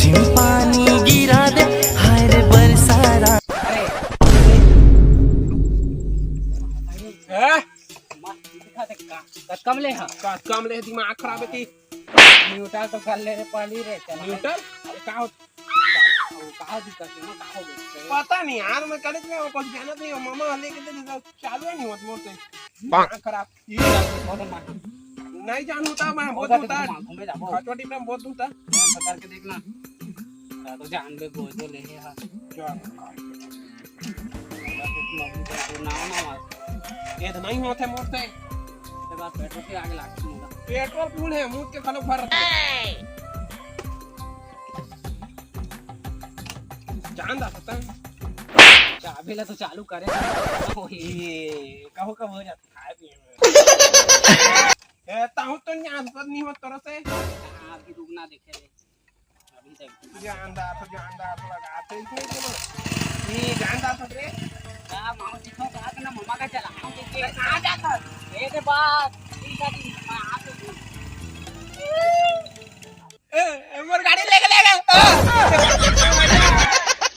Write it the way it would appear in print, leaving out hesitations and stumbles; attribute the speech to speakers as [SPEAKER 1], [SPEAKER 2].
[SPEAKER 1] रिमझिम पानी गिरा दे हाय रे बरसारा।
[SPEAKER 2] कमले हाँ
[SPEAKER 3] कमले दिमाग खराब है की
[SPEAKER 2] न्यूटन तो कर ले रे पहली रे
[SPEAKER 3] न्यूटन
[SPEAKER 2] अरे कहाँ दिक्कत है ना कहाँ हो गई
[SPEAKER 3] पता नहीं यार मैं कॉलेज में कुछ जाना नहीं मामा लेके तो चालू ही नहीं होता मोर से दिमाग खराब नहीं जान होता मैं बहुत होता
[SPEAKER 2] घूमे जाओ
[SPEAKER 3] खटवटी में बहुत होता
[SPEAKER 2] पकड़ के देखना तो जान बे गोल तो ले हाँ
[SPEAKER 3] ये तो नहीं होते मोर से
[SPEAKER 2] पेट्रोल के आगे लागती होगा
[SPEAKER 3] पेट्रोल फुल है मुंह के खालो भर जान दा सकता
[SPEAKER 2] चाबी ला तो चालू करे
[SPEAKER 3] कहो कब हो जाता खाए पिए में ताऊ तो जान पर नहीं होता तरह से
[SPEAKER 2] अभी रुकना देखे रे अभी तक
[SPEAKER 3] जानदार तो लगाते ही थे ये जानदार तो रे
[SPEAKER 2] का मामा दिखाओ का ना मामा का चला हम देखिए कहां जाता है के बाद
[SPEAKER 3] मोर गाड़ी लेके ले गए